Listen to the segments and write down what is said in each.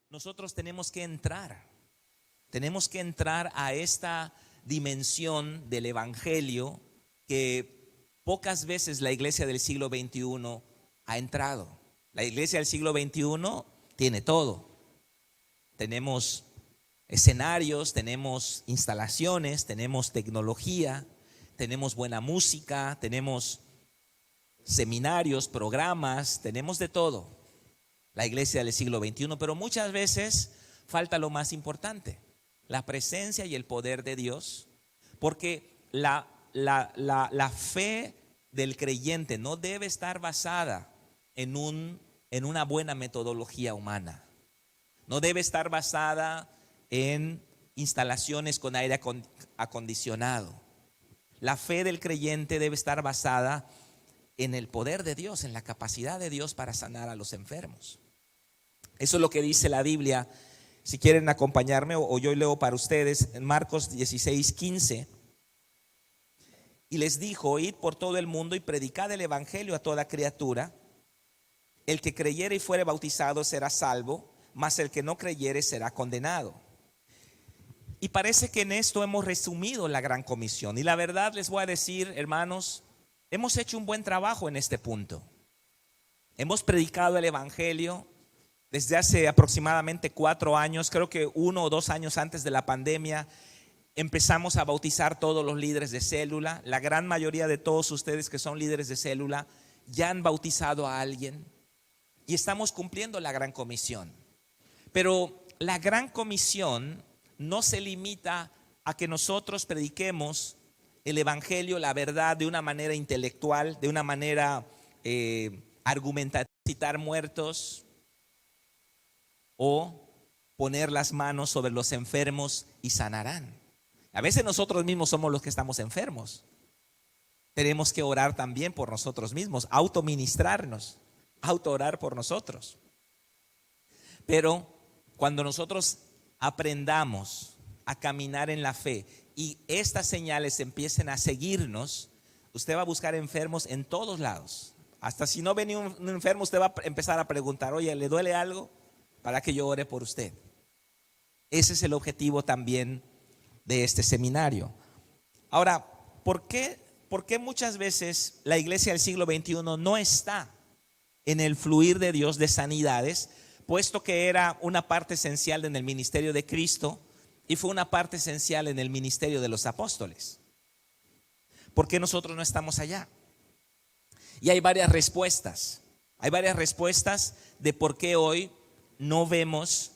nosotros tenemos que entrar a esta dimensión del evangelio que pocas veces la iglesia del siglo XXI ha entrado. La iglesia del siglo XXI tiene todo. Tenemos escenarios, tenemos instalaciones, tenemos tecnología, tenemos buena música, tenemos seminarios, programas, tenemos de todo. La iglesia del siglo XXI, pero muchas veces falta lo más importante, la presencia y el poder de Dios, porque la fe del creyente no debe estar basada en una buena metodología humana, no debe estar basada en instalaciones con aire acondicionado. La fe del creyente debe estar basada en el poder de Dios, en la capacidad de Dios para sanar a los enfermos. Eso es lo que dice la Biblia. Si quieren acompañarme, o yo leo para ustedes en Marcos 16:15. Y les dijo: id por todo el mundo y predicad el evangelio a toda criatura. El que creyere y fuere bautizado será salvo, mas el que no creyere será condenado. Y parece que en esto hemos resumido la gran comisión. Y la verdad les voy a decir, hermanos, hemos hecho un buen trabajo en este punto. Hemos predicado el evangelio desde hace aproximadamente 4 años, creo que 1 o 2 años antes de la pandemia. Empezamos a bautizar todos los líderes de célula. La gran mayoría de todos ustedes que son líderes de célula ya han bautizado a alguien y estamos cumpliendo la gran comisión. Pero la gran comisión no se limita a que nosotros prediquemos el evangelio, la verdad, de una manera intelectual, de una manera argumentativa, citar muertos o poner las manos sobre los enfermos y sanarán. A veces nosotros mismos somos los que estamos enfermos. Tenemos que orar también por nosotros mismos, autoministrarnos, autoorar por nosotros. Pero cuando nosotros aprendamos a caminar en la fe y estas señales empiecen a seguirnos, usted va a buscar enfermos en todos lados. Hasta si no ve ni un enfermo, usted va a empezar a preguntar: oye, ¿le duele algo? Para que yo ore por usted. Ese es el objetivo también de este seminario. Ahora, ¿por qué muchas veces la iglesia del siglo XXI no está en el fluir de Dios de sanidades, puesto que era una parte esencial en el ministerio de Cristo y fue una parte esencial en el ministerio de los apóstoles? ¿Por qué nosotros no estamos allá? Y hay varias respuestas. Hay varias respuestas de por qué hoy no vemos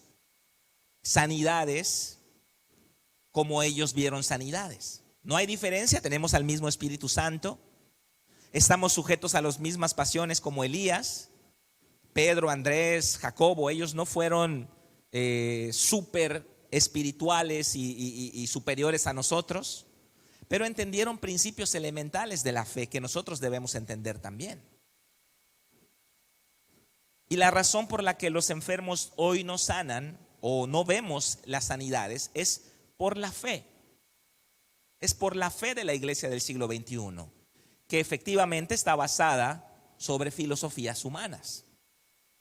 sanidades como ellos vieron sanidades. No hay diferencia, tenemos al mismo Espíritu Santo, estamos sujetos a las mismas pasiones como Elías, Pedro, Andrés, Jacobo. Ellos no fueron súper espirituales y superiores a nosotros, pero entendieron principios elementales de la fe que nosotros debemos entender también. Y la razón por la que los enfermos hoy no sanan o no vemos las sanidades es por la fe. Es por la fe de la iglesia del siglo XXI, que efectivamente está basada sobre filosofías humanas.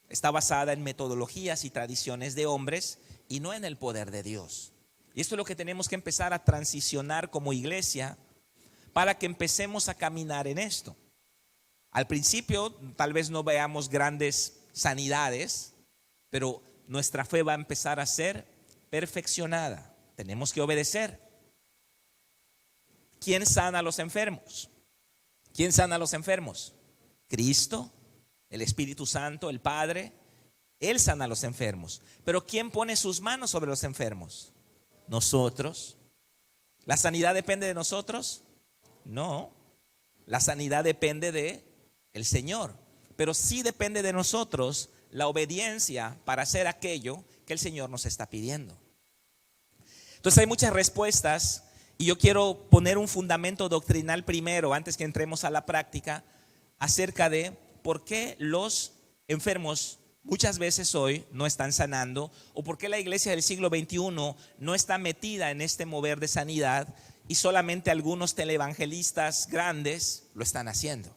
Está basada en metodologías y tradiciones de hombres y no en el poder de Dios. Y esto es lo que tenemos que empezar a transicionar como iglesia para que empecemos a caminar en esto. Al principio tal vez no veamos grandes sanidades, pero nuestra fe va a empezar a ser perfeccionada. Tenemos que obedecer. ¿Quién sana a los enfermos? ¿Quién sana a los enfermos? Cristo, el Espíritu Santo, el Padre. Él sana a los enfermos. Pero ¿quién pone sus manos sobre los enfermos? Nosotros. ¿La sanidad depende de nosotros? No. La sanidad depende de el Señor. Pero sí depende de nosotros la obediencia para hacer aquello que el Señor nos está pidiendo. Entonces hay muchas respuestas y yo quiero poner un fundamento doctrinal primero, antes que entremos a la práctica, acerca de por qué los enfermos muchas veces hoy no están sanando, o por qué la iglesia del siglo XXI no está metida en este mover de sanidad y solamente algunos televangelistas grandes lo están haciendo.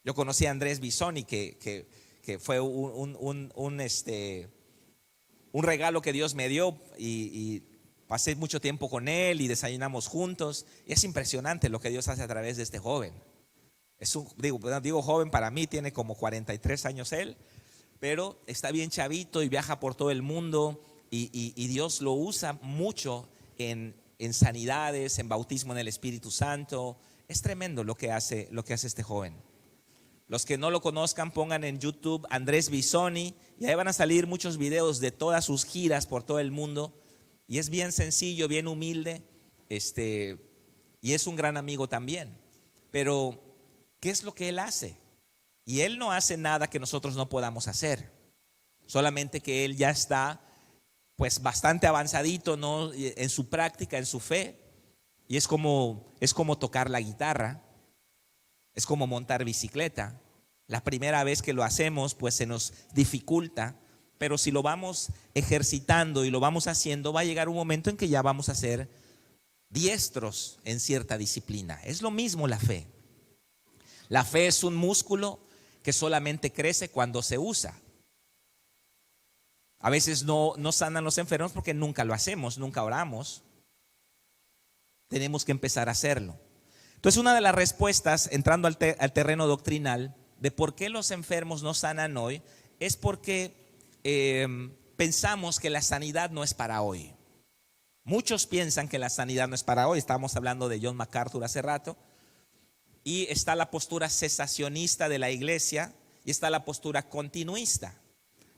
Yo conocí a Andrés Bisoni, que fue un regalo que Dios me dio y pasé mucho tiempo con él y desayunamos juntos. Y es impresionante lo que Dios hace a través de este joven. Digo joven, para mí tiene como 43 años él, pero está bien chavito y viaja por todo el mundo y Dios lo usa mucho en sanidades, en bautismo en el Espíritu Santo. Es tremendo lo que hace este joven. Los que no lo conozcan, pongan en YouTube Andrés Bisoni y ahí van a salir muchos videos de todas sus giras por todo el mundo. Y es bien sencillo, bien humilde, y es un gran amigo también. Pero ¿qué es lo que él hace? Y él no hace nada que nosotros no podamos hacer. Solamente que él ya está pues bastante avanzadito, ¿no?, en su práctica, en su fe. Y es como tocar la guitarra, es como montar bicicleta. La primera vez que lo hacemos pues se nos dificulta, pero si lo vamos ejercitando y lo vamos haciendo, va a llegar un momento en que ya vamos a ser diestros en cierta disciplina. Es lo mismo la fe. La fe es un músculo que solamente crece cuando se usa. A veces no sanan los enfermos porque nunca lo hacemos, nunca oramos. Tenemos que empezar a hacerlo. Entonces, una de las respuestas, entrando al terreno doctrinal, de por qué los enfermos no sanan hoy, es porque pensamos que la sanidad no es para hoy. Muchos piensan que la sanidad no es para hoy. Estábamos hablando de John MacArthur hace rato. Y está la postura cesacionista de la iglesia y está la postura continuista.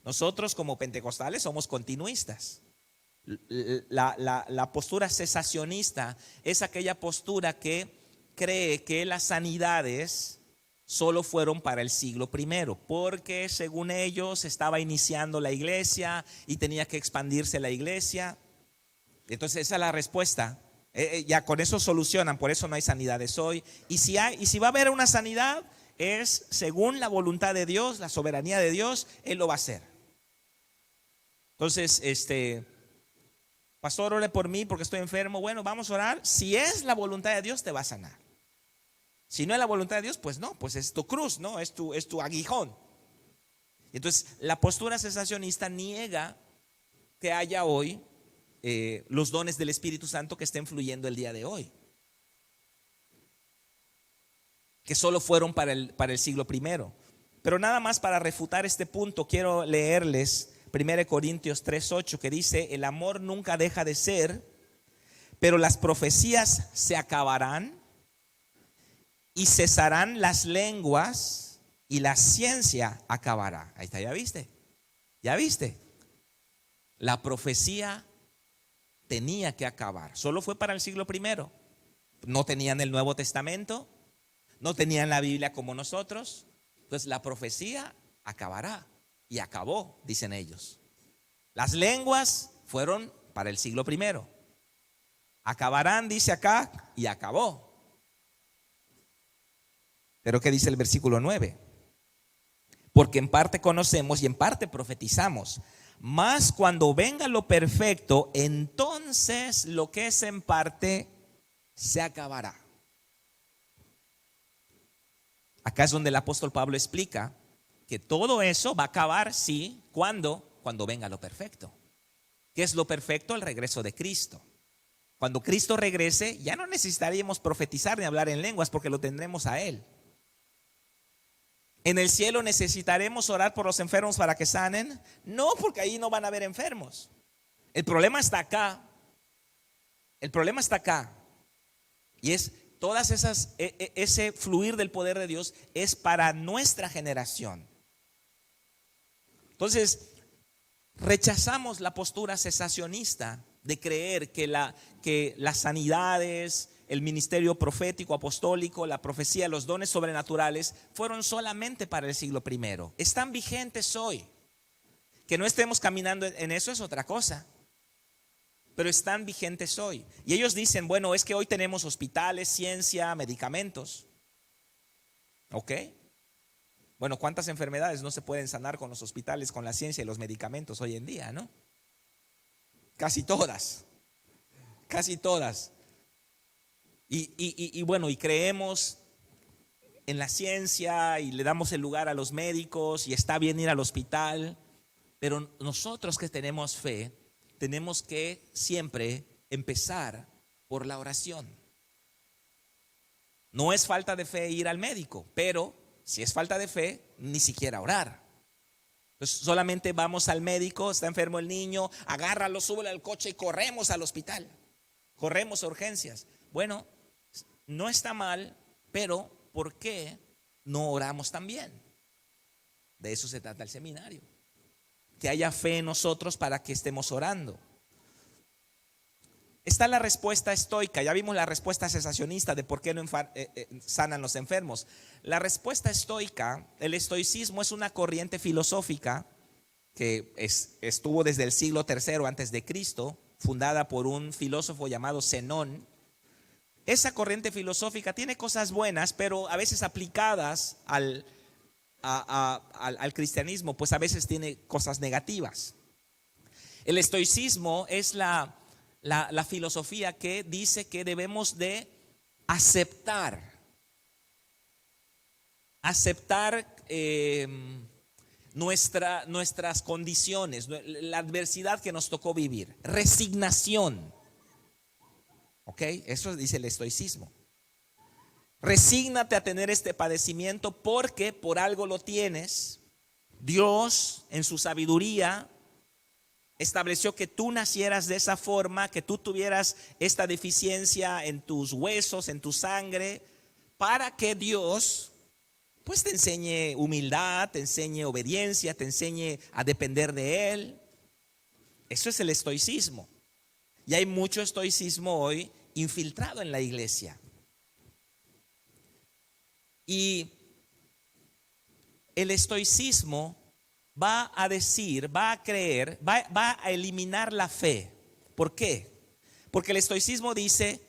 Nosotros como pentecostales somos continuistas. La postura cesacionista es aquella postura que cree que las sanidades solo fueron para el siglo I, porque según ellos estaba iniciando la iglesia y tenía que expandirse la iglesia. Entonces esa es la respuesta. Ya con eso solucionan, por eso no hay sanidades hoy. Y si va a haber una sanidad, es según la voluntad de Dios, la soberanía de Dios, Él lo va a hacer. Entonces, pastor, ore por mí porque estoy enfermo. Bueno, vamos a orar. Si es la voluntad de Dios, te va a sanar. Si no es la voluntad de Dios, pues no, pues es tu cruz, ¿no? Es tu aguijón. Entonces, la postura cesacionista niega que haya hoy los dones del Espíritu Santo que estén fluyendo el día de hoy, que solo fueron para el siglo I. Pero nada más para refutar este punto, quiero leerles 1 Corintios 3:8, que dice: el amor nunca deja de ser, pero las profecías se acabarán y cesarán las lenguas y la ciencia acabará. Ahí está, ya viste. La profecía tenía que acabar. Solo fue para el siglo I. No tenían el Nuevo Testamento, no tenían la Biblia como nosotros. Entonces la profecía acabará. Y acabó, dicen ellos. Las lenguas fueron para el siglo I. Acabarán, dice acá, y acabó. Pero ¿qué dice el versículo 9? Porque en parte conocemos y en parte profetizamos. Mas cuando venga lo perfecto, entonces lo que es en parte se acabará. Acá es donde el apóstol Pablo explica que todo eso va a acabar, sí, cuando venga lo perfecto. ¿Qué es lo perfecto? El regreso de Cristo. Cuando Cristo regrese, ya no necesitaríamos profetizar ni hablar en lenguas porque lo tendremos a Él. ¿En el cielo necesitaremos orar por los enfermos para que sanen? No, porque ahí no van a haber enfermos. El problema está acá. Y es todas esas, ese fluir del poder de Dios es para nuestra generación. Entonces, rechazamos la postura cesacionista de creer que las sanidades, el ministerio profético, apostólico, la profecía, los dones sobrenaturales fueron solamente para el siglo I. Están vigentes hoy. Que no estemos caminando en eso es otra cosa, pero están vigentes hoy. Y ellos dicen, bueno, es que hoy tenemos hospitales, ciencia, medicamentos. ¿Ok? Bueno, ¿cuántas enfermedades no se pueden sanar con los hospitales, con la ciencia y los medicamentos hoy en día, no? Casi todas. Y bueno, y creemos en la ciencia y le damos el lugar a los médicos y está bien ir al hospital, Pero nosotros que tenemos fe, tenemos que siempre empezar por la oración. No es falta de fe ir al médico, pero si es falta de fe, ni siquiera orar. Entonces solamente vamos al médico, está enfermo el niño, agárralo, súbelo al coche y corremos al hospital. Corremos a urgencias. Bueno, no está mal, pero ¿por qué no oramos también? De eso se trata el seminario. Que haya fe en nosotros para que estemos orando. Está la respuesta estoica. Ya vimos la respuesta cesacionista de por qué no sanan los enfermos. La respuesta estoica, el estoicismo es una corriente filosófica que estuvo desde el siglo III antes de Cristo, fundada por un filósofo llamado Zenón. Esa corriente filosófica tiene cosas buenas, pero a veces aplicadas al cristianismo, pues a veces tiene cosas negativas. El estoicismo es la filosofía que dice que debemos de aceptar nuestras condiciones, la adversidad que nos tocó vivir, resignación. ¿Ok? Eso dice el estoicismo. Resígnate a tener este padecimiento porque por algo lo tienes. Dios en su sabiduría estableció que tú nacieras de esa forma, que tú tuvieras esta deficiencia en tus huesos, en tu sangre, para que Dios pues te enseñe humildad, te enseñe obediencia, te enseñe a depender de Él. Eso es el estoicismo. Y hay mucho estoicismo hoy infiltrado en la iglesia. Y el estoicismo va a decir, va a creer, va a eliminar la fe. ¿Por qué? Porque el estoicismo dice,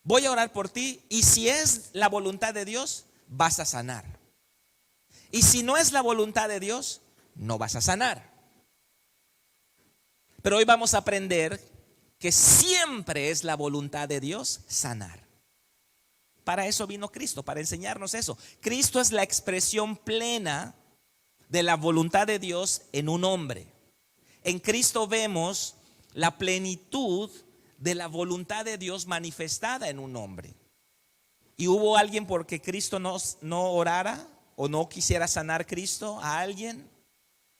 voy a orar por ti y si es la voluntad de Dios, vas a sanar. Y si no es la voluntad de Dios, no vas a sanar. Pero hoy vamos a aprender que siempre es la voluntad de Dios sanar. Para eso vino Cristo, para enseñarnos eso. Cristo es la expresión plena de la voluntad de Dios en un hombre. En Cristo vemos la plenitud de la voluntad de Dios manifestada en un hombre. ¿Y hubo alguien porque Cristo no orara o no quisiera sanar Cristo a alguien?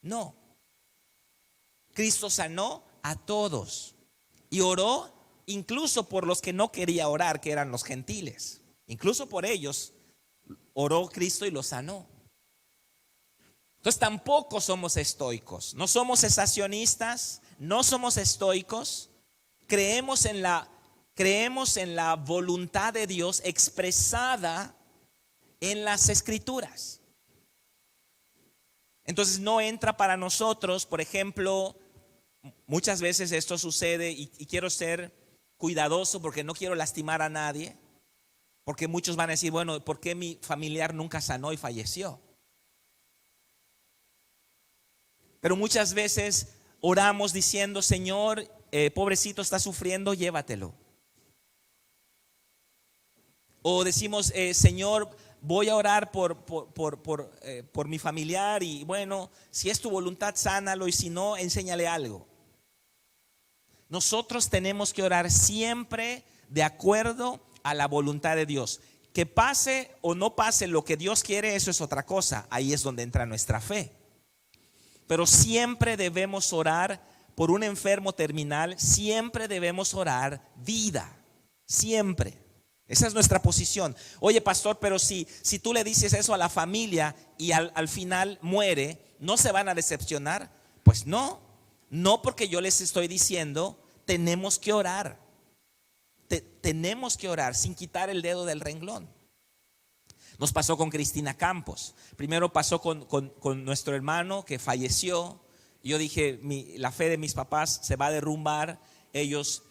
No. Cristo sanó a todos y oró incluso por los que no quería orar, que eran los gentiles. Incluso por ellos oró Cristo y los sanó. Entonces tampoco somos estoicos, no somos cesacionistas, no somos estoicos. Creemos en la voluntad de Dios expresada en las Escrituras. Entonces no entra para nosotros, por ejemplo, muchas veces esto sucede y quiero ser cuidadoso porque no quiero lastimar a nadie, porque muchos van a decir, bueno, ¿por qué mi familiar nunca sanó y falleció? Pero muchas veces oramos diciendo, Señor, pobrecito está sufriendo, llévatelo. O decimos, Señor, voy a orar por mi familiar y bueno, si es tu voluntad, sánalo y si no, enséñale algo. Nosotros tenemos que orar siempre de acuerdo a la voluntad de Dios. Que pase o no pase lo que Dios quiere, eso es otra cosa. Ahí es donde entra nuestra fe. Pero siempre debemos orar por un enfermo terminal, siempre debemos orar vida, siempre. Esa es nuestra posición. Oye, pastor, pero si tú le dices eso a la familia y al final muere, ¿no se van a decepcionar? Pues no porque yo les estoy diciendo, tenemos que orar. Tenemos que orar sin quitar el dedo del renglón. Nos pasó con Cristina Campos. Primero pasó con nuestro hermano que falleció. Yo dije, la fe de mis papás se va a derrumbar. Ellos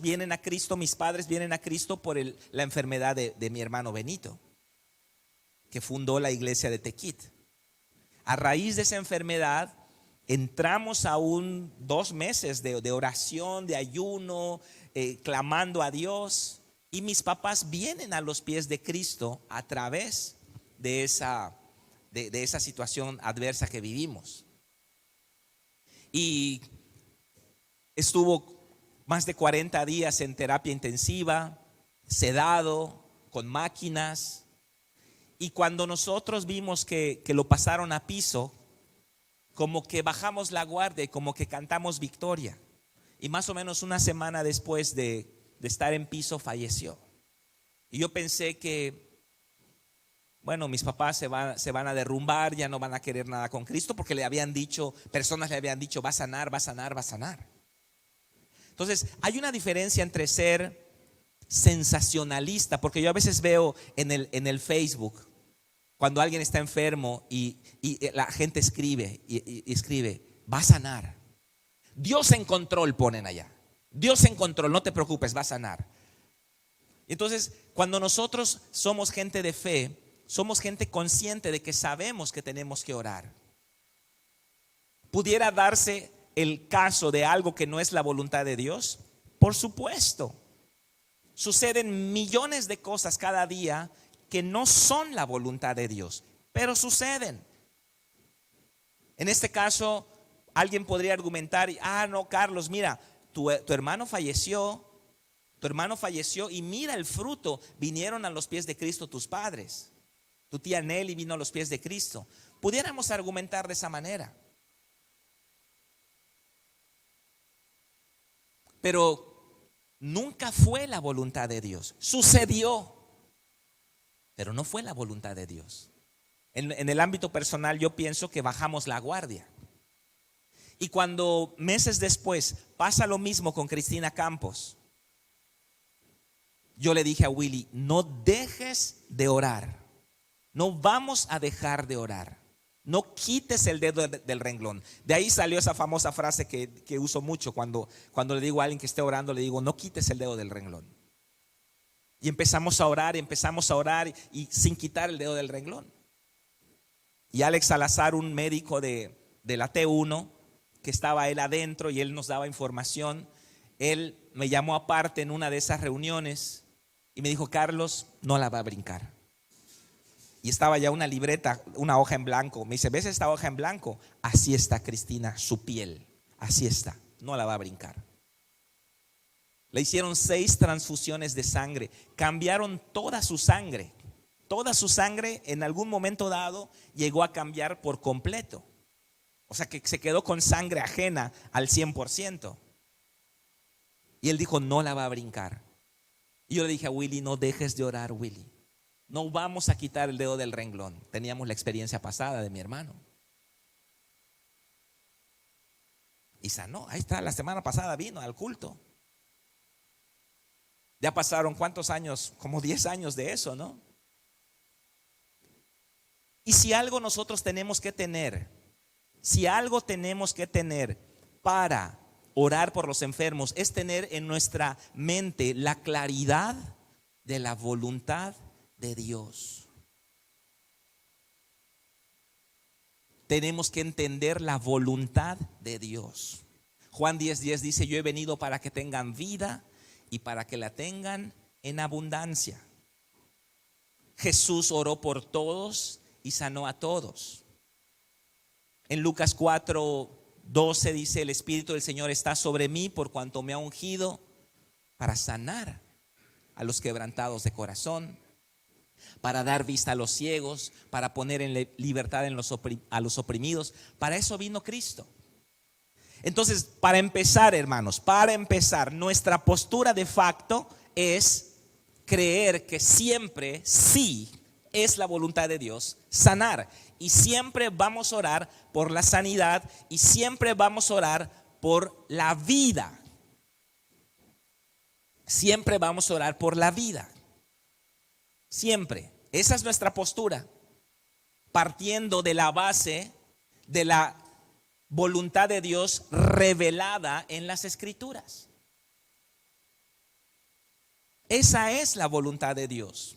vienen a Cristo, mis padres vienen a Cristo por la enfermedad de mi hermano Benito, que fundó la iglesia de Tequit. A raíz de esa enfermedad, entramos a 2 meses de oración, de ayuno, clamando a Dios. Y mis papás vienen a los pies de Cristo a través de esa situación adversa que vivimos. y estuvo más de 40 días en terapia intensiva, sedado, con máquinas. Y cuando nosotros vimos que lo pasaron a piso, como que bajamos la guardia y como que cantamos victoria. Y más o menos una semana después de estar en piso falleció. Y yo pensé que, bueno, mis papás se van a derrumbar, ya no van a querer nada con Cristo, porque le habían dicho, personas le habían dicho, va a sanar, va a sanar, va a sanar. Entonces, hay una diferencia entre ser sensacionalista, porque yo a veces veo en el Facebook, cuando alguien está enfermo y la gente escribe y escribe, va a sanar. Dios en control, ponen allá. Dios en control, no te preocupes, va a sanar. Entonces, cuando nosotros somos gente de fe, somos gente consciente de que sabemos que tenemos que orar. ¿Pudiera darse el caso de algo que no es la voluntad de Dios? Por supuesto. Suceden millones de cosas cada día que no son la voluntad de Dios, pero suceden. En este caso, alguien podría argumentar, no, Carlos, mira, tu hermano falleció y mira el fruto. Vinieron a los pies de Cristo tus padres. Tu tía Nelly vino a los pies de Cristo. Pudiéramos argumentar de esa manera. Pero nunca fue la voluntad de Dios. Sucedió, pero no fue la voluntad de Dios. En el ámbito personal yo pienso que bajamos la guardia. Y cuando meses después pasa lo mismo con Cristina Campos, yo le dije a Willy, no dejes de orar. No vamos a dejar de orar. No quites el dedo del renglón. De ahí salió esa famosa frase que uso mucho cuando le digo a alguien que esté orando, le digo, no quites el dedo del renglón. Y empezamos a orar y sin quitar el dedo del renglón. Y Alex Salazar, un médico de la T1, que estaba él adentro y él nos daba información, él me llamó aparte en una de esas reuniones y me dijo, Carlos, no la va a brincar. Y estaba ya una libreta, una hoja en blanco. Me dice, ¿ves esta hoja en blanco? Así está Cristina, su piel, así está, no la va a brincar. Le hicieron 6 transfusiones de sangre, cambiaron toda su sangre. Toda su sangre en algún momento dado llegó a cambiar por completo. O sea que se quedó con sangre ajena al 100%. Y él dijo, no la va a brincar. Y yo le dije a Willy, no dejes de orar, Willy. No vamos a quitar el dedo del renglón. Teníamos la experiencia pasada de mi hermano. Y sanó, ahí está, la semana pasada vino al culto. Ya pasaron ¿cuántos años? Como 10 años de eso, ¿no? Y si algo nosotros tenemos que tener, para orar por los enfermos, es tener en nuestra mente la claridad de la voluntad de Dios. Tenemos que entender la voluntad de Dios. Juan 10:10 dice, yo he venido para que tengan vida y para que la tengan en abundancia. Jesús oró por todos y sanó a todos. En Lucas 4:12 dice, el Espíritu del Señor está sobre mí por cuanto me ha ungido para sanar a los quebrantados de corazón, para dar vista a los ciegos, para poner en libertad a los oprimidos. Para eso vino Cristo. Entonces, para empezar, hermanos, nuestra postura de facto es creer que siempre sí es la voluntad de Dios sanar. Y siempre vamos a orar por la sanidad y siempre vamos a orar por la vida. Siempre vamos a orar por la vida. Siempre. Esa es nuestra postura. Partiendo de la base de la voluntad de Dios revelada en las Escrituras. Esa es la voluntad de Dios.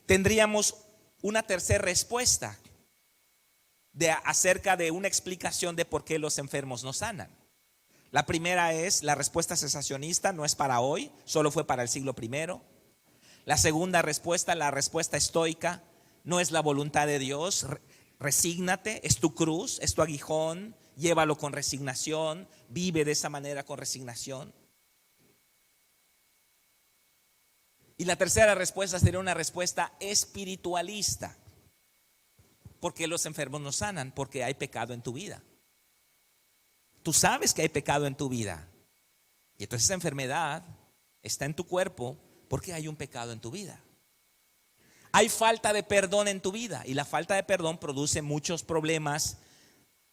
Tendríamos una tercera respuesta acerca de una explicación de por qué los enfermos no sanan. La primera es la respuesta cesacionista, no es para hoy, solo fue para el siglo I. La segunda respuesta, la respuesta estoica, no es la voluntad de Dios. Resígnate, es tu cruz, es tu aguijón, llévalo con resignación, vive de esa manera con resignación. Y la tercera respuesta sería una respuesta espiritualista. ¿Por qué los enfermos no sanan? Porque hay pecado en tu vida. Tú sabes que hay pecado en tu vida. Y entonces esa enfermedad está en tu cuerpo porque hay un pecado en tu vida. Hay falta de perdón en tu vida. Y la falta de perdón produce muchos problemas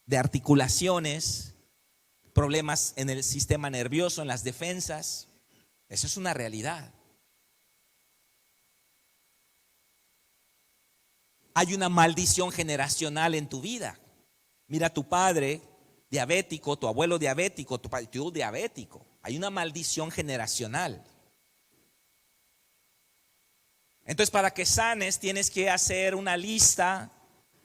de articulaciones, problemas en el sistema nervioso, en las defensas. Eso es una realidad. Hay una maldición generacional en tu vida. Mira, tu padre diabético, tu abuelo diabético, tu diabético. Hay una maldición generacional. Entonces, para que sanes, tienes que hacer una lista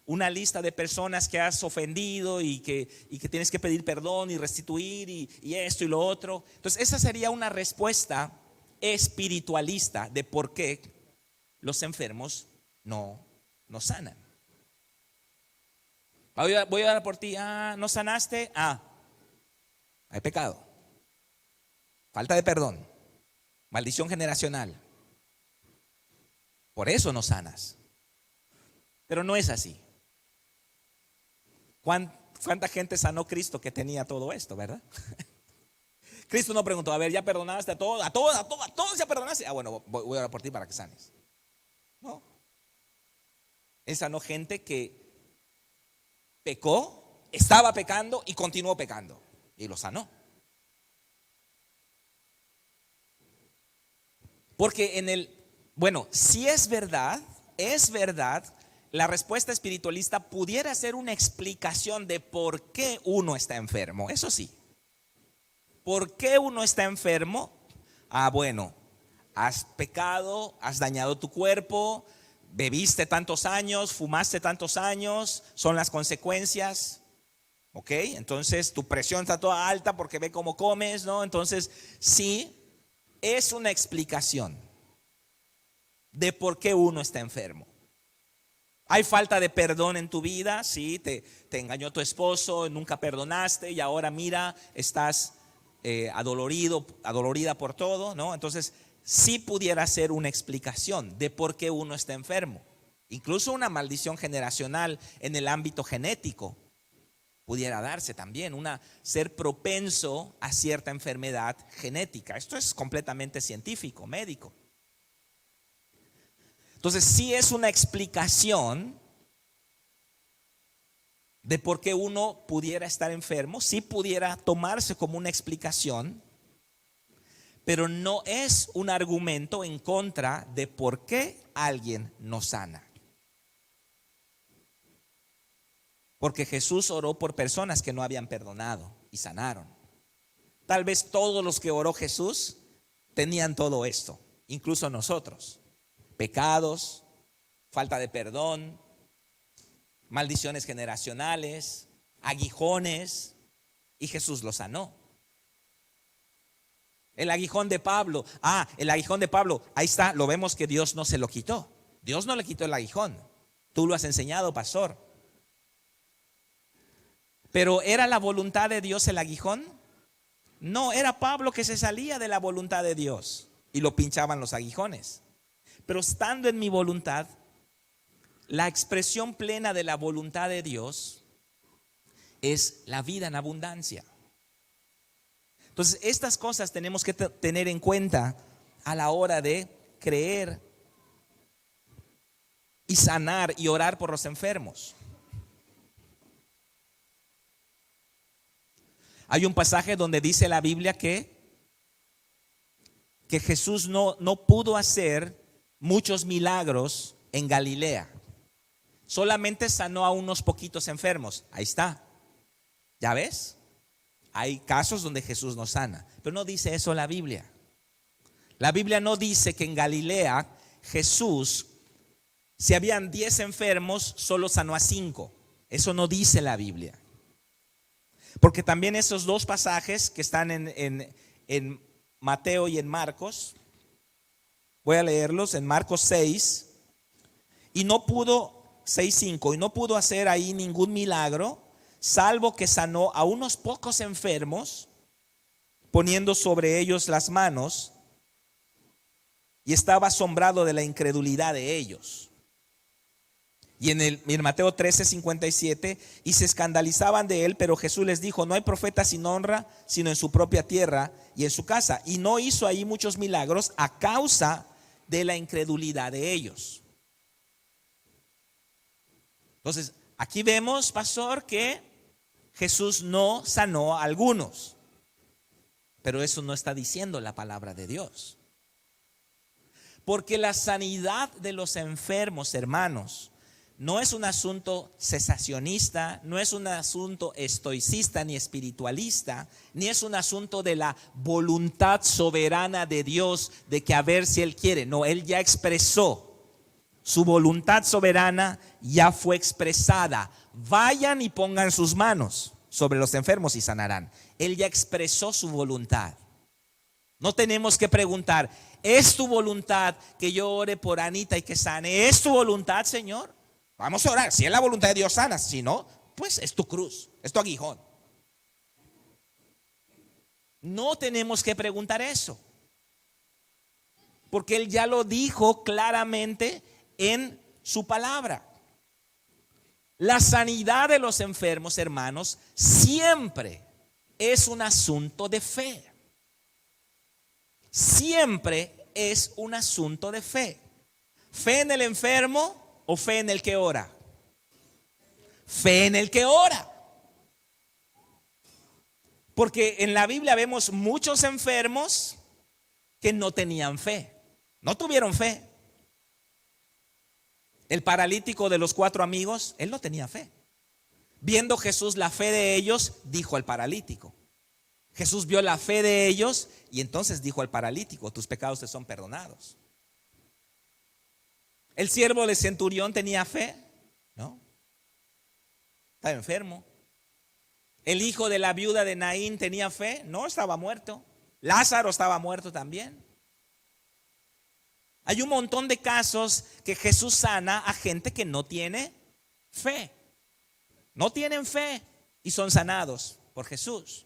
de personas que has ofendido y que tienes que pedir perdón y restituir y esto y lo otro. Entonces, esa sería una respuesta espiritualista de por qué los enfermos no sanan. Voy a orar por ti. ¿No sanaste? Hay pecado, falta de perdón, maldición generacional. Por eso no sanas. Pero no es así. ¿Cuánta gente sanó Cristo que tenía todo esto, verdad? Cristo no preguntó, a ver, ¿ya perdonaste a todos? A todos ya perdonaste. Bueno, voy a orar por ti para que sanes. No. Él sanó gente que pecó, estaba pecando y continuó pecando. Y lo sanó. Porque si es verdad, la respuesta espiritualista pudiera ser una explicación de por qué uno está enfermo. Eso sí. ¿Por qué uno está enfermo? Bueno, has pecado, has dañado tu cuerpo, bebiste tantos años, fumaste tantos años, son las consecuencias. ¿Ok? Entonces tu presión está toda alta porque ve cómo comes, ¿no? Entonces sí, es una explicación de por qué uno está enfermo. Hay falta de perdón en tu vida, sí, te engañó tu esposo, nunca perdonaste y ahora mira, estás adolorida por todo, ¿no? Entonces sí pudiera ser una explicación de por qué uno está enfermo. Incluso una maldición generacional en el ámbito genético pudiera darse también, ser propenso a cierta enfermedad genética. Esto es completamente científico, médico. Entonces sí es una explicación de por qué uno pudiera estar enfermo, sí pudiera tomarse como una explicación, pero no es un argumento en contra de por qué alguien no sana. Porque Jesús oró por personas que no habían perdonado y sanaron. Tal vez todos los que oró Jesús tenían todo esto, incluso nosotros. Pecados, falta de perdón, maldiciones generacionales, aguijones, y Jesús los sanó. El aguijón de Pablo, ahí está, lo vemos que Dios no se lo quitó. Dios no le quitó el aguijón. Tú lo has enseñado, pastor. Pero ¿era la voluntad de Dios el aguijón? No, era Pablo que se salía de la voluntad de Dios y lo pinchaban los aguijones. Pero estando en mi voluntad, la expresión plena de la voluntad de Dios es la vida en abundancia. Entonces, estas cosas tenemos que tener en cuenta a la hora de creer y sanar y orar por los enfermos. Hay un pasaje donde dice la Biblia que Jesús no pudo hacer muchos milagros en Galilea. Solamente sanó a unos poquitos enfermos. Ahí está. ¿Ya ves? Hay casos donde Jesús no sana, pero no dice eso la Biblia. La Biblia no dice que en Galilea Jesús, si habían 10 enfermos, solo sanó a 5. Eso no dice la Biblia. Porque también esos dos pasajes que están en Mateo y en Marcos, voy a leerlos en Marcos 6, y no pudo 6:5, y no pudo hacer ahí ningún milagro, salvo que sanó a unos pocos enfermos, poniendo sobre ellos las manos, y estaba asombrado de la incredulidad de ellos. Y en Mateo 13:57, y se escandalizaban de él, pero Jesús les dijo: no hay profeta sin honra, sino en su propia tierra y en su casa. Y no hizo ahí muchos milagros a causa de la incredulidad de ellos. Entonces, aquí vemos, pastor, que Jesús no sanó a algunos. Pero eso no está diciendo la palabra de Dios. Porque la sanidad de los enfermos, hermanos, no es un asunto cesacionista, no es un asunto estoicista ni espiritualista, ni es un asunto de la voluntad soberana de Dios de que a ver si Él quiere. No, Él ya expresó, su voluntad soberana ya fue expresada. Vayan y pongan sus manos sobre los enfermos y sanarán. Él ya expresó su voluntad. No tenemos que preguntar: ¿es tu voluntad que yo ore por Anita y que sane? ¿Es tu voluntad, Señor? Vamos a orar. Si es la voluntad de Dios, sana. Si no, pues es tu cruz, es tu aguijón. No tenemos que preguntar eso, porque Él ya lo dijo claramente en su palabra. La sanidad de los enfermos, hermanos, siempre es un asunto de fe. Siempre es un asunto de fe. ¿Fe en el enfermo o fe en el que ora? Fe en el que ora. Porque en la Biblia vemos muchos enfermos que no tenían fe, no tuvieron fe. El paralítico de los 4 amigos, él no tenía fe. Viendo Jesús la fe de ellos, dijo al paralítico. Jesús vio la fe de ellos y entonces dijo al paralítico: tus pecados te son perdonados. El siervo del centurión tenía fe, ¿no? Estaba enfermo. El hijo de la viuda de Naín tenía fe, no, estaba muerto. Lázaro estaba muerto también. Hay un montón de casos que Jesús sana a gente que no tiene fe. No tienen fe y son sanados por Jesús.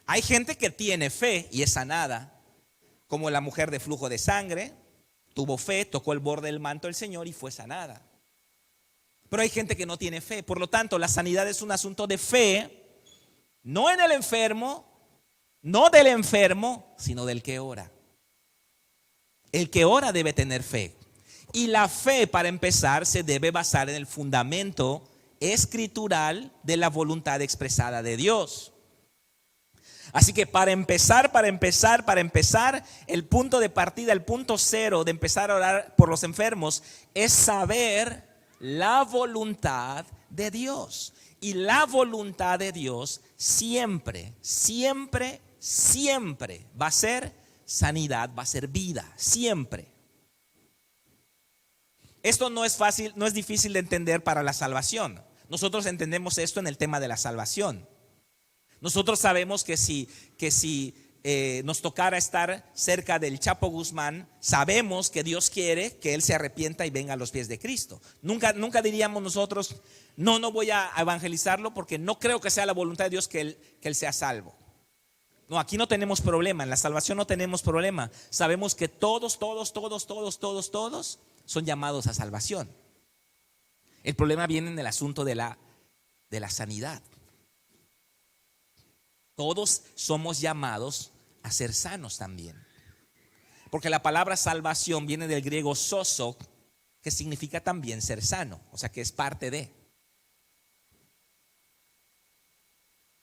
Hay gente que tiene fe y es sanada, como la mujer de flujo de sangre. Tuvo fe, tocó el borde del manto del Señor y fue sanada. Pero hay gente que no tiene fe. Por lo tanto, la sanidad es un asunto de fe, no en el enfermo, no del enfermo, sino del que ora. El que ora debe tener fe. Y la fe, para empezar, se debe basar en el fundamento escritural de la voluntad expresada de Dios. Así que para empezar, el punto de partida, el punto cero de empezar a orar por los enfermos es saber la voluntad de Dios. Y la voluntad de Dios siempre, siempre, siempre va a ser sanidad, va a ser vida, siempre. Esto no es fácil, no es difícil de entender para la salvación. Nosotros entendemos esto en el tema de la salvación. Nosotros sabemos que si nos tocara estar cerca del Chapo Guzmán, sabemos que Dios quiere que él se arrepienta y venga a los pies de Cristo. Nunca diríamos nosotros: no voy a evangelizarlo porque no creo que sea la voluntad de Dios que él sea salvo. No, aquí no tenemos problema, en la salvación no tenemos problema. Sabemos que todos son llamados a salvación. El problema viene en el asunto de la sanidad. Todos somos llamados a ser sanos también. Porque la palabra salvación viene del griego sozo, que significa también ser sano, o sea que es parte de.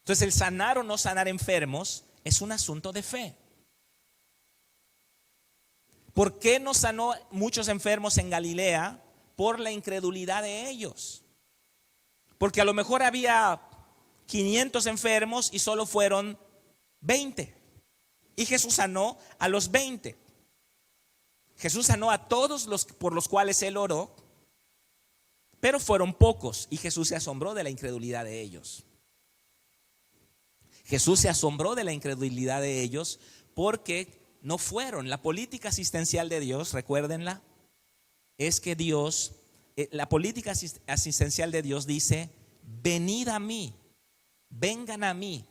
Entonces el sanar o no sanar enfermos es un asunto de fe. ¿Por qué no sanó muchos enfermos en Galilea? Por la incredulidad de ellos. Porque a lo mejor había 500 enfermos y solo fueron 20. Y Jesús sanó a los 20. Jesús sanó a todos los por los cuales él oró, pero fueron pocos y Jesús se asombró de la incredulidad de ellos. Jesús se asombró de la incredulidad de ellos porque no fueron. La política asistencial de Dios, recuérdenla, es que Dios la política asistencial de Dios dice: venid a mí, vengan a mí.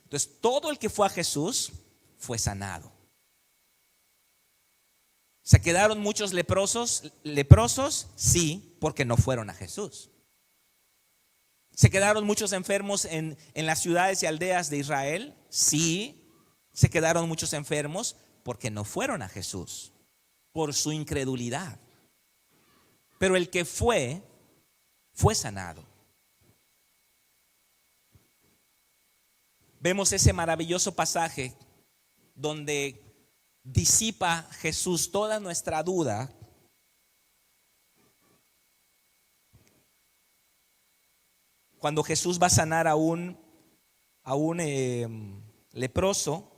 Entonces, todo el que fue a Jesús fue sanado. ¿Se quedaron muchos leprosos? Sí, porque no fueron a Jesús. ¿Se quedaron muchos enfermos en las ciudades y aldeas de Israel? Sí, se quedaron muchos enfermos porque no fueron a Jesús, por su incredulidad. Pero el que fue sanado. Vemos ese maravilloso pasaje donde disipa Jesús toda nuestra duda. Cuando Jesús va a sanar a un leproso,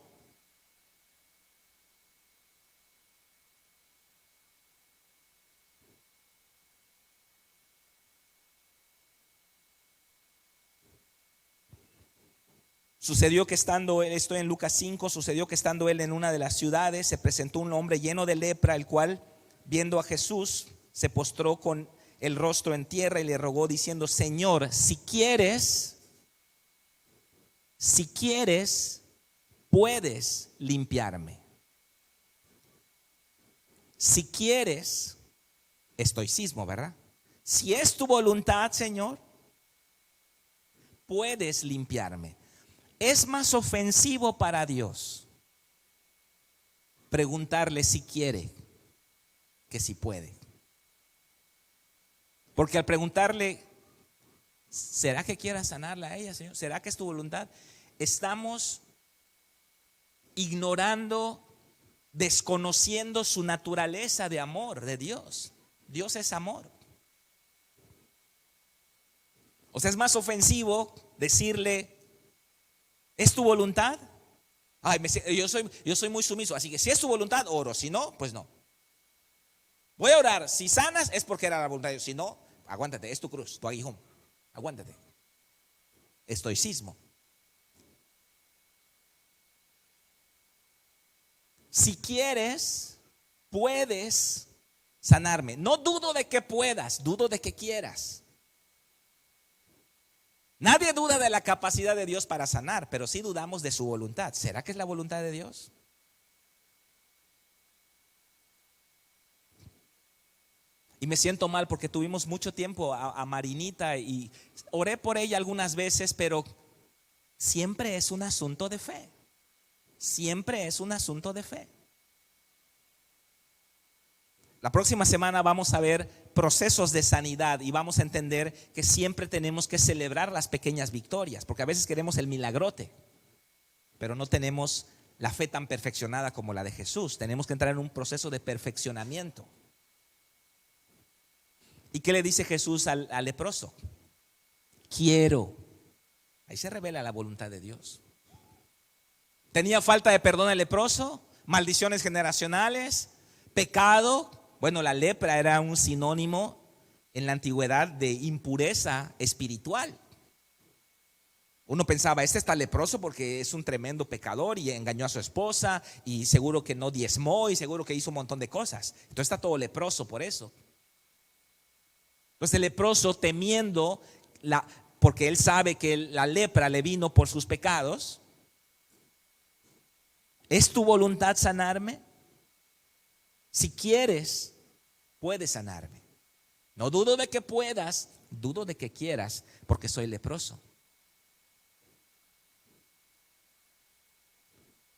sucedió que estando él, estoy en Lucas 5, sucedió que estando él en una de las ciudades, se presentó un hombre lleno de lepra, el cual, viendo a Jesús, se postró con el rostro en tierra y le rogó diciendo: Señor, si quieres, puedes limpiarme. Si quieres, estoicismo, ¿verdad? Si es tu voluntad, Señor, puedes limpiarme. Es más ofensivo para Dios preguntarle si quiere que si puede. Porque al preguntarle: ¿será que quieras sanarla a ella, Señor? ¿Será que es tu voluntad? Estamos ignorando, desconociendo su naturaleza de amor de Dios. Dios es amor. O sea, es más ofensivo decirle: ¿es tu voluntad? Ay, yo soy muy sumiso, así que si es tu voluntad, oro. Si no, pues no. Voy a orar. Si sanas, es porque era la voluntad de Dios. Si no, aguántate, es tu cruz, tu aguijón. Aguántate. Estoicismo. Si quieres, puedes sanarme. No dudo de que puedas, dudo de que quieras. Nadie duda de la capacidad de Dios para sanar, pero sí dudamos de su voluntad. ¿Será que es la voluntad de Dios? Y me siento mal porque tuvimos mucho tiempo a Marinita y oré por ella algunas veces, pero siempre es un asunto de fe. Siempre es un asunto de fe. La próxima semana vamos a ver procesos de sanidad y vamos a entender que siempre tenemos que celebrar las pequeñas victorias, porque a veces queremos el milagrote, pero no tenemos la fe tan perfeccionada como la de Jesús. Tenemos que entrar en un proceso de perfeccionamiento. ¿Y qué le dice Jesús al leproso? Quiero. Ahí se revela la voluntad de Dios. ¿Tenía falta de perdón el leproso? ¿Maldiciones generacionales? ¿Pecado? Bueno, la lepra era un sinónimo en la antigüedad de impureza espiritual. Uno pensaba: este está leproso porque es un tremendo pecador y engañó a su esposa y seguro que no diezmó y seguro que hizo un montón de cosas. Entonces está todo leproso por eso. Entonces el leproso, temiendo, porque él sabe que la lepra le vino por sus pecados: ¿es tu voluntad sanarme? Si quieres, puedes sanarme. No dudo de que puedas, dudo de que quieras, porque soy leproso.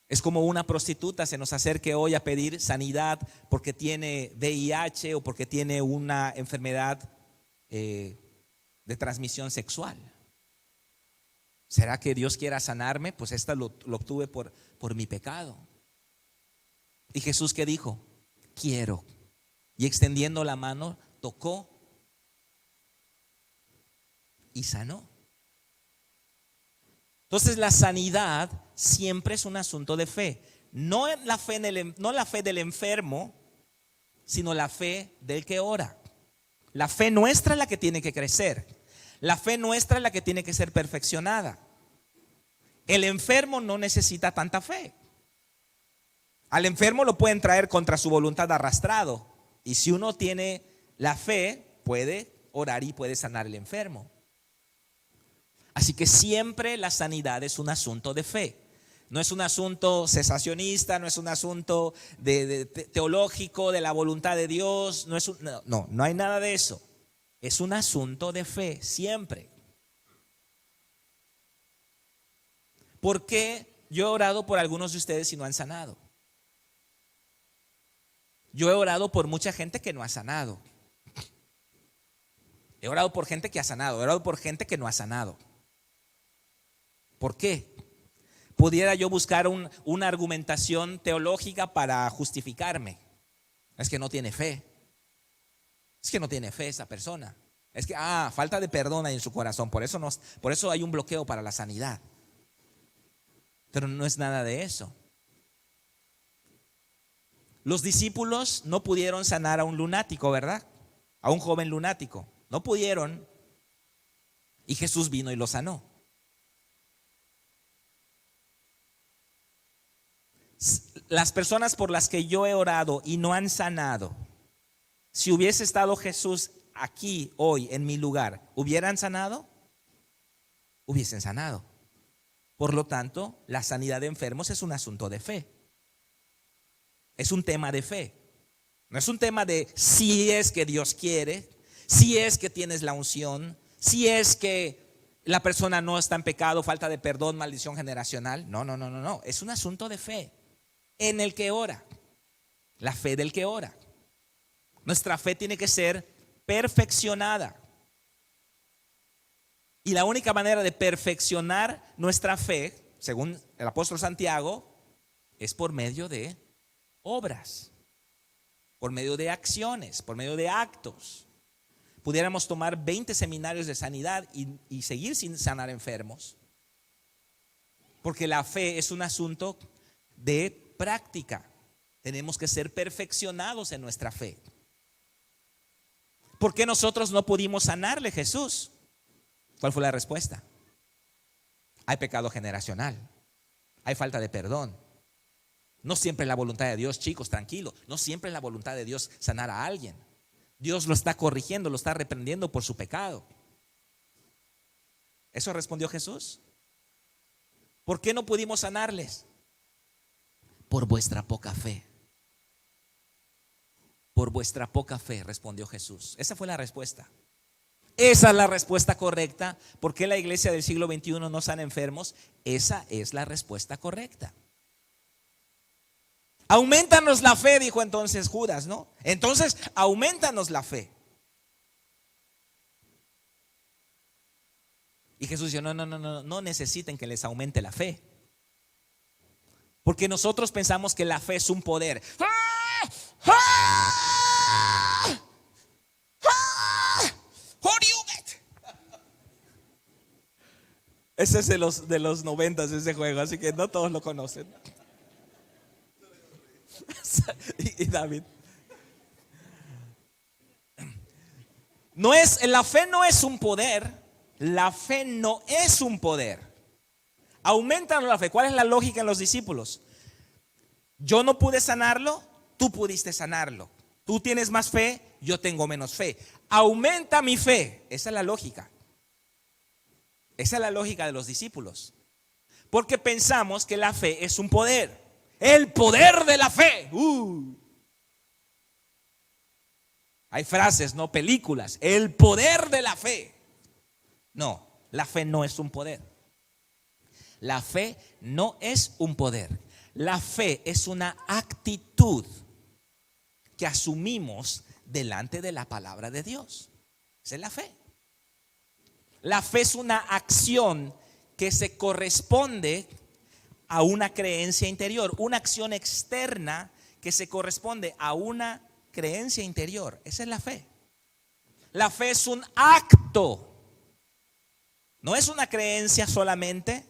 Es como una prostituta se nos acerque hoy a pedir sanidad porque tiene VIH o porque tiene una enfermedad de transmisión sexual. ¿Será que Dios quiera sanarme? Pues esta lo obtuve por mi pecado. ¿Y Jesús qué dijo? Quiero. Y extendiendo la mano, tocó y sanó. Entonces la sanidad siempre es un asunto de fe. No la fe del enfermo, sino la fe del que ora. La fe nuestra es la que tiene que crecer. La fe nuestra es la que tiene que ser perfeccionada. El enfermo no necesita tanta fe. Al enfermo lo pueden traer contra su voluntad arrastrado. Y si uno tiene La fe puede orar y puede sanar al enfermo. Así que siempre la sanidad es un asunto de fe. No es un asunto cesacionista, no es un asunto teológico de la voluntad de Dios. No hay nada de eso. Es un asunto de fe, siempre. ¿Por qué yo he orado por algunos de ustedes y no han sanado? Yo he orado por mucha gente que no ha sanado. He orado por gente que ha sanado, he orado por gente que no ha sanado. ¿Por qué? Pudiera yo buscar una argumentación teológica para justificarme. Es que no tiene fe. Es que no tiene fe esa persona. Es que, falta de perdón hay en su corazón. Por eso hay un bloqueo para la sanidad. Pero no es nada de eso. Los discípulos no pudieron sanar a un lunático, ¿verdad? A un joven lunático. No pudieron. Y Jesús vino y lo sanó. Las personas por las que yo he orado y no han sanado, si hubiese estado Jesús aquí hoy en mi lugar, ¿hubieran sanado? Hubiesen sanado. Por lo tanto, la sanidad de enfermos es un asunto de fe. Es un tema de fe. No es un tema de si es que Dios quiere, si es que tienes la unción, si es que la persona no está en pecado, falta de perdón, maldición generacional. No. Es un asunto de fe en el que ora. La fe del que ora. Nuestra fe tiene que ser perfeccionada. Y la única manera de perfeccionar nuestra fe, según el apóstol Santiago, es por medio de obras, por medio de acciones, por medio de actos. Pudiéramos tomar 20 seminarios de sanidad y seguir sin sanar enfermos. Porque la fe es un asunto de práctica. Tenemos que ser perfeccionados en nuestra fe. ¿Por qué nosotros no pudimos sanarle a Jesús? ¿Cuál fue la respuesta? Hay pecado generacional. Hay falta de perdón. No siempre es la voluntad de Dios, chicos, tranquilos. No siempre es la voluntad de Dios sanar a alguien. Dios lo está corrigiendo, lo está reprendiendo por su pecado. ¿Eso respondió Jesús? ¿Por qué no pudimos sanarles? Por vuestra poca fe. Por vuestra poca fe, respondió Jesús. Esa fue la respuesta. Esa es la respuesta correcta. ¿Por qué la iglesia del siglo XXI no sana enfermos? Esa es la respuesta correcta. Aumentanos la fe, dijo entonces Judas, ¿no? Entonces, aumentanos la fe. Y Jesús dijo, no necesiten que les aumente la fe. Porque nosotros pensamos que la fe es un poder. Ese es de los 90, ese juego, así que no todos lo conocen. Y David. La fe no es un poder. La fe no es un poder. Aumentan la fe. ¿Cuál es la lógica en los discípulos? Yo no pude sanarlo, tú pudiste sanarlo. Tú tienes más fe, yo tengo menos fe. Aumenta mi fe. Esa es la lógica. Esa es la lógica de los discípulos. Porque pensamos que la fe es un poder. El poder de la fe. Hay frases, no películas. El poder de la fe. No, la fe no es un poder. La fe no es un poder. La fe es una actitud que asumimos delante de la palabra de Dios. Esa es la fe. La fe es una acción que se corresponde a una creencia interior, una acción externa que se corresponde a una creencia interior. Esa es la fe. La fe es un acto. No es una creencia solamente,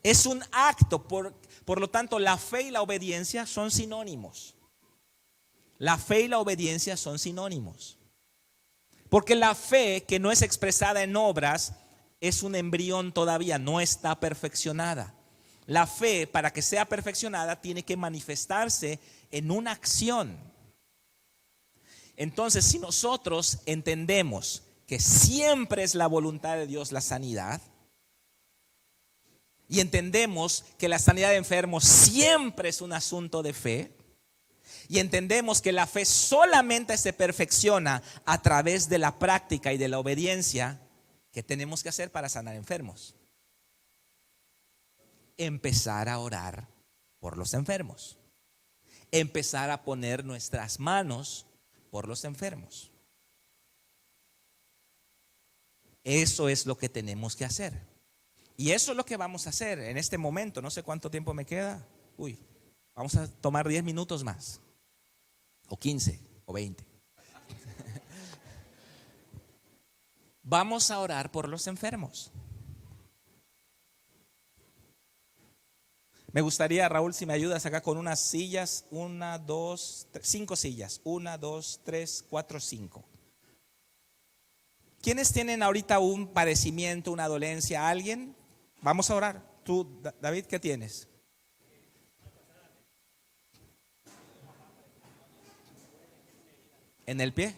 es un acto. Por lo tanto, la fe y la obediencia son sinónimos. La fe y la obediencia son sinónimos. Porque la fe que no es expresada en obras es un embrión todavía, no está perfeccionada. La fe, para que sea perfeccionada, tiene que manifestarse en una acción. Entonces, si nosotros entendemos que siempre es la voluntad de Dios la sanidad, y entendemos que la sanidad de enfermos siempre es un asunto de fe, y entendemos que la fe solamente se perfecciona a través de la práctica y de la obediencia, ¿qué tenemos que hacer para sanar enfermos? Empezar a orar por los enfermos. Empezar a poner nuestras manos por los enfermos. Eso es lo que tenemos que hacer. Y eso es lo que vamos a hacer en este momento. No sé cuánto tiempo me queda. Vamos a tomar 10 minutos más. O 15 o 20. Vamos a orar por los enfermos. Me gustaría, Raúl, si me ayudas acá con unas sillas. 1, 2, 3, 5 sillas. 1, 2, 3, 4, 5. ¿Quiénes tienen ahorita un padecimiento, una dolencia? ¿Alguien? Vamos a orar. Tú, David, ¿qué tienes? ¿En el pie?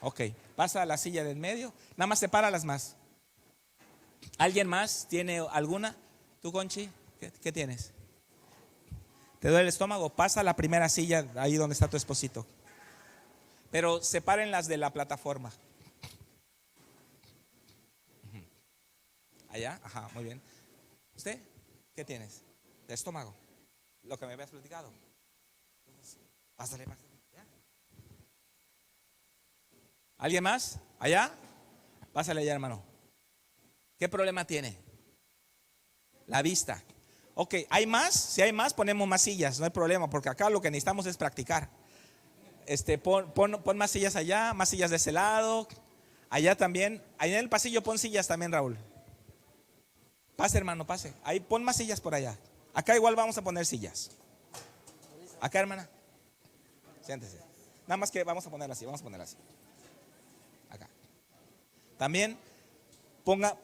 Ok. Pasa a la silla del medio. Nada más sepáralas más. ¿Alguien más tiene alguna? ¿Tú, Conchi? ¿Qué tienes? ¿Te duele el estómago? Pasa a la primera silla, ahí donde está tu esposito. Pero sepárenlas de la plataforma. Allá, ajá, muy bien. ¿Usted? ¿Qué tienes? De estómago. Lo que me habías platicado. Pásale. ¿Ya? ¿Alguien más? ¿Allá? Pásale allá, hermano. ¿Qué problema tiene? La vista. Ok, ¿hay más? Si hay más, ponemos más sillas, no hay problema, porque acá lo que necesitamos es practicar. Pon más sillas allá, más sillas de ese lado. Allá también. Allá en el pasillo pon sillas también, Raúl. Pase, hermano, pase. Ahí pon más sillas por allá. Acá igual vamos a poner sillas. Acá, hermana. Siéntese. Nada más que vamos a ponerla así, Acá. También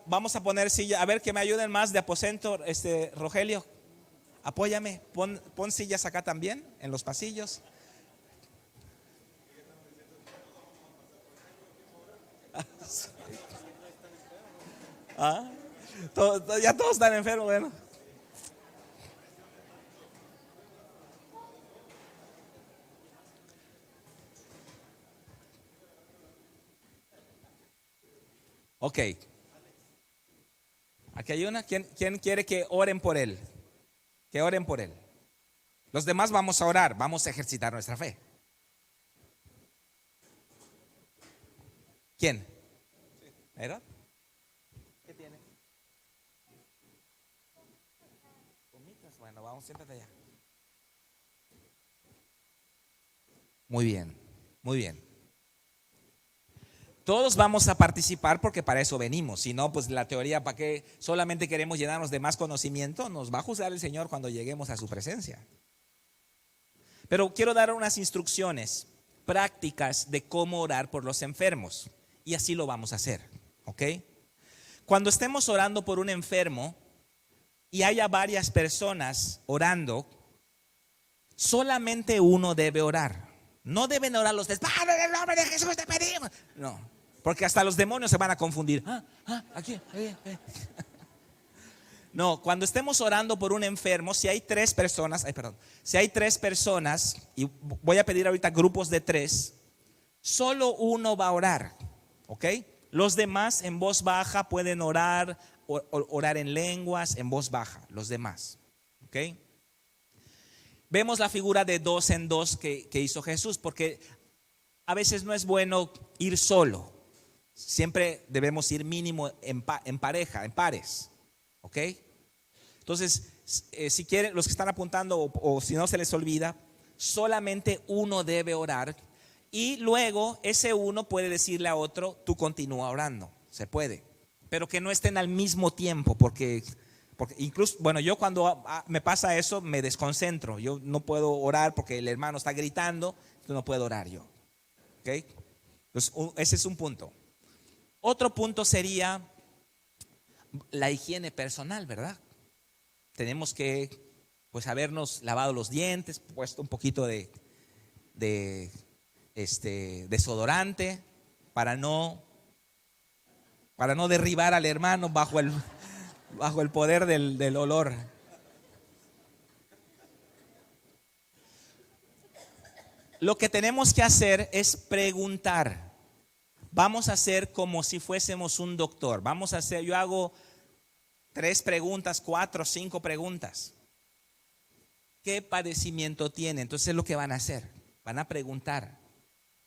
vamos a poner silla. A ver, que me ayuden más de aposento, Rogelio. Apóyame. Pon sillas acá también, en los pasillos. ¿Ah? Ya todos están enfermos, bueno. Ok. Aquí hay una. ¿Quién quiere que oren por él? Que oren por él. Los demás vamos a orar, vamos a ejercitar nuestra fe. ¿Quién? ¿Era? ¿Qué tiene? ¿Gomitas? Bueno, vamos, siéntate allá. Muy bien, muy bien. Todos vamos a participar porque para eso venimos. Si no, pues la teoría, ¿para qué solamente queremos llenarnos de más conocimiento? Nos va a juzgar el Señor cuando lleguemos a su presencia. Pero quiero dar unas instrucciones prácticas de cómo orar por los enfermos. Y así lo vamos a hacer, ¿ok? Cuando estemos orando por un enfermo y haya varias personas orando, solamente uno debe orar. No deben orar los tres. Padre, en el nombre de Jesús te pedimos. No, porque hasta los demonios se van a confundir. Aquí. No, cuando estemos orando por un enfermo, si hay tres personas, y voy a pedir ahorita grupos de 3, solo uno va a orar, ¿ok? Los demás en voz baja pueden orar en lenguas en voz baja, los demás, ¿ok? Vemos la figura de 2 en 2 que hizo Jesús, porque a veces no es bueno ir solo. Siempre debemos ir mínimo en pareja, en pares, ¿ok? Entonces, si quieren, los que están apuntando o si no se les olvida, solamente uno debe orar y luego ese uno puede decirle a otro, tú continúa orando, se puede, pero que no estén al mismo tiempo, porque incluso, bueno, yo cuando me pasa eso me desconcentro, yo no puedo orar porque el hermano está gritando, entonces no puedo orar yo, ¿ok? Entonces, ese es un punto. Otro punto sería la higiene personal, ¿verdad? Tenemos que, pues, habernos lavado los dientes, puesto un poquito de desodorante para no derribar al hermano bajo el poder del olor. Lo que tenemos que hacer es preguntar. Vamos a hacer como si fuésemos un doctor. Yo hago 3 preguntas, 4, 5 preguntas. ¿Qué padecimiento tiene? Entonces es lo que van a hacer. Van a preguntar.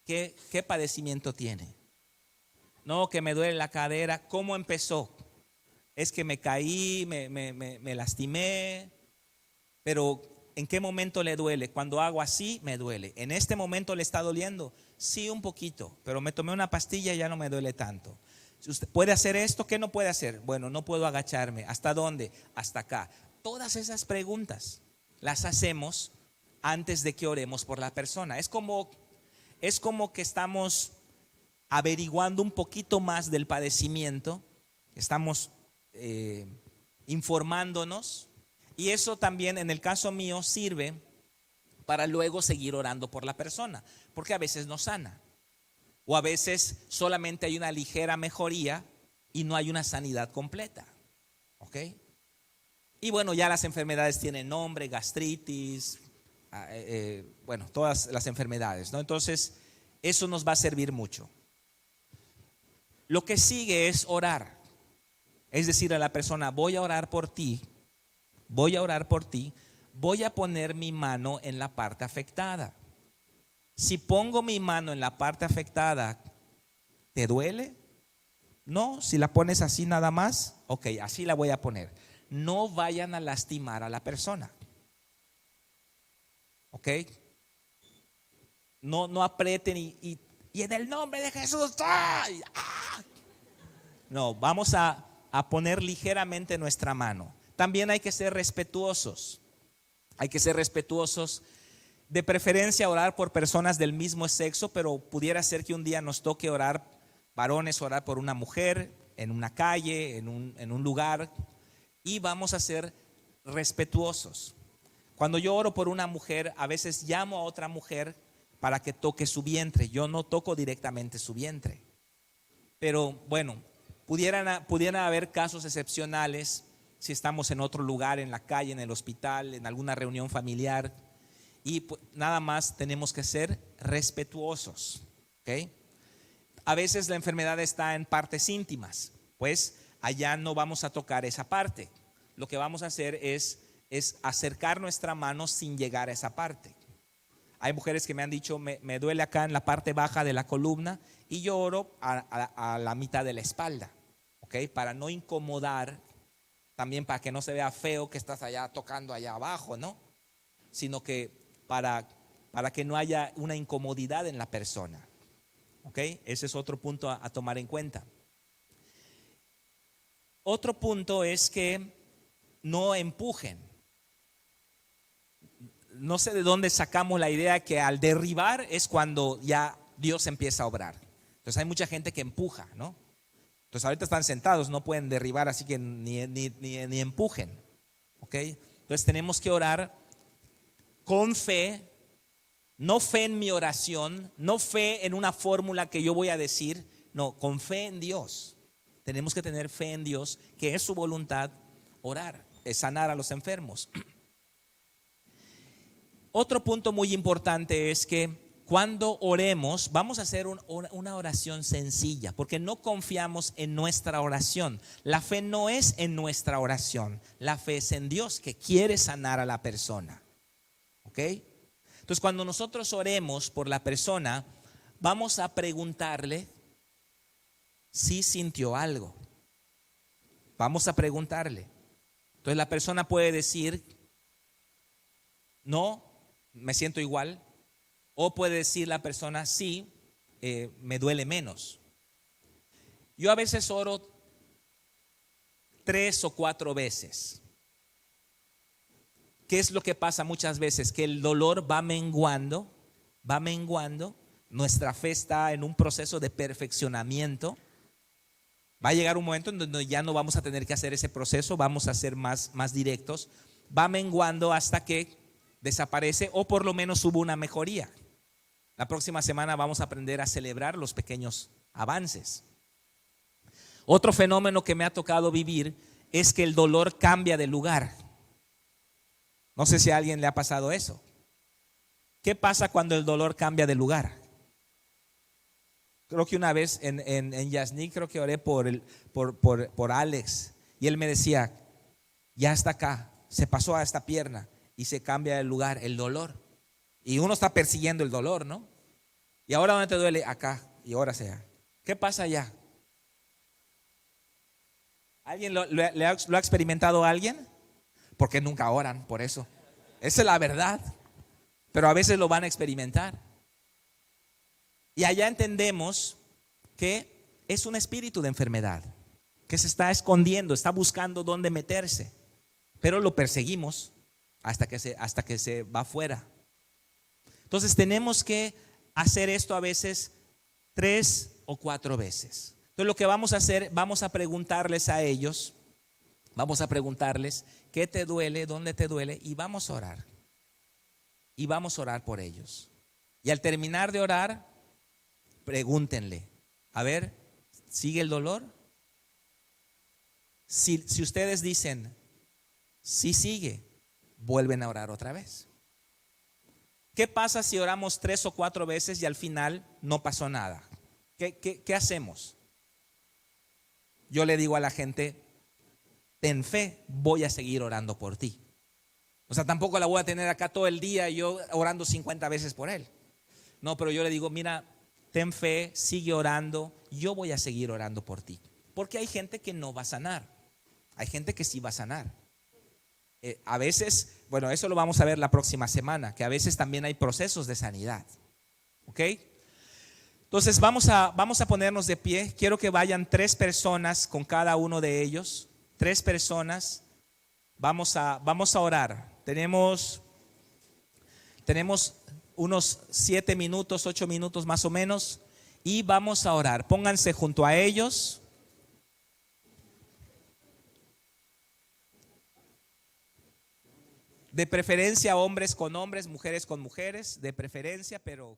¿Qué padecimiento tiene? No, que me duele la cadera. ¿Cómo empezó? Es que me caí, me lastimé. Pero ¿en qué momento le duele? Cuando hago así, me duele. ¿En este momento le está doliendo? Sí, un poquito, pero me tomé una pastilla y ya no me duele tanto. Si usted puede hacer esto, ¿qué no puede hacer? Bueno, no puedo agacharme. ¿Hasta dónde? Hasta acá. Todas esas preguntas las hacemos antes de que oremos por la persona. Es como que estamos averiguando un poquito más del padecimiento, estamos informándonos, y eso también en el caso mío sirve para luego seguir orando por la persona, porque a veces no sana, o a veces solamente hay una ligera mejoría y no hay una sanidad completa. ¿Ok? Y bueno, ya las enfermedades tienen nombre, gastritis, bueno, todas las enfermedades, ¿no? Entonces, eso nos va a servir mucho. Lo que sigue es orar. Es decir, a la persona, voy a orar por ti, voy a poner mi mano en la parte afectada. Si pongo mi mano en la parte afectada, ¿te duele? No, si la pones así nada más, ok, así la voy a poner. No vayan a lastimar a la persona. ¿Ok? No aprieten y en el nombre de Jesús. ¡Ay! ¡Ah! No, vamos a poner ligeramente nuestra mano. También hay que ser respetuosos. Hay que ser respetuosos. De preferencia orar por personas del mismo sexo, pero pudiera ser que un día nos toque orar, varones, orar por una mujer en una calle, en un lugar, y vamos a ser respetuosos. Cuando yo oro por una mujer, a veces llamo a otra mujer para que toque su vientre. Yo no toco directamente su vientre. Pero bueno, pudieran haber casos excepcionales si estamos en otro lugar, en la calle, en el hospital, en alguna reunión familiar. Y pues, nada más tenemos que ser respetuosos. ¿Okay? A veces la enfermedad está en partes íntimas, pues allá no vamos a tocar esa parte. Lo que vamos a hacer es acercar nuestra mano sin llegar a esa parte. Hay mujeres que me han dicho, me duele acá en la parte baja de la columna, y yo oro a la mitad de la espalda, ¿okay? Para no incomodar, también para que no se vea feo que estás allá tocando allá abajo, ¿no? Sino que para que no haya una incomodidad en la persona. ¿Ok? Ese es otro punto a tomar en cuenta. Otro punto es que no empujen. No sé de dónde sacamos la idea que al derribar es cuando ya Dios empieza a obrar. Entonces hay mucha gente que empuja, ¿no? Entonces ahorita están sentados, no pueden derribar, así que ni empujen. ¿Ok? Entonces tenemos que orar con fe. No fe en mi oración, no fe en una fórmula que yo voy a decir, no, con fe en Dios. Tenemos que tener fe en Dios, que es su voluntad orar, es sanar a los enfermos. Otro punto muy importante es que cuando oremos, vamos a hacer una oración sencilla, porque no confiamos en nuestra oración. La fe no es en nuestra oración, la fe es en Dios que quiere sanar a la persona. ¿Ok? Entonces, cuando nosotros oremos por la persona, vamos a preguntarle si sintió algo. Vamos a preguntarle. Entonces, la persona puede decir, no, me siento igual. O puede decir la persona, sí, me duele menos. Yo a veces oro 3 o 4 veces. ¿Qué es lo que pasa muchas veces? Que el dolor va menguando, nuestra fe está en un proceso de perfeccionamiento. Va a llegar un momento en donde ya no vamos a tener que hacer ese proceso, vamos a ser más directos. Va menguando hasta que desaparece o por lo menos hubo una mejoría. La próxima semana vamos a aprender a celebrar los pequeños avances. Otro fenómeno que me ha tocado vivir es que el dolor cambia de lugar. No sé si a alguien le ha pasado eso. ¿Qué pasa cuando el dolor cambia de lugar? Creo que una vez en Yasní, creo que oré por Alex, y él me decía, ya está acá, se pasó a esta pierna y se cambia de lugar el dolor. Y uno está persiguiendo el dolor, ¿no? Y ahora, ¿dónde te duele? Acá, y ahora sea. ¿Qué pasa allá? ¿Alguien lo ha experimentado alguien? Porque nunca oran por eso. Esa es la verdad. Pero a veces lo van a experimentar. Y allá entendemos que es un espíritu de enfermedad, que se está escondiendo, está buscando dónde meterse. Pero lo perseguimos hasta que se va afuera. Entonces tenemos que hacer esto a veces 3 o 4 veces. Entonces lo que vamos a hacer, vamos a preguntarles a ellos, vamos a preguntarles qué te duele, dónde te duele, y vamos a orar. Y vamos a orar por ellos. Y al terminar de orar, pregúntenle, a ver, ¿sigue el dolor? Si ustedes dicen, sí sigue, vuelven a orar otra vez. ¿Qué pasa si oramos 3 o 4 veces y al final no pasó nada? ¿Qué hacemos? Yo le digo a la gente, ten fe, voy a seguir orando por ti. O sea, tampoco la voy a tener acá todo el día yo orando 50 veces por él. No, pero yo le digo, mira, ten fe, sigue orando, yo voy a seguir orando por ti. Porque hay gente que no va a sanar, hay gente que sí va a sanar. A veces, bueno, eso lo vamos a ver la próxima semana, que a veces también hay procesos de sanidad. ¿Ok? Entonces vamos a ponernos de pie. Quiero que vayan 3 personas con cada uno de ellos. 3 personas. Vamos a orar. Tenemos unos 7 minutos, 8 minutos más o menos. Y vamos a orar. Pónganse junto a ellos. De preferencia hombres con hombres, mujeres con mujeres, de preferencia, pero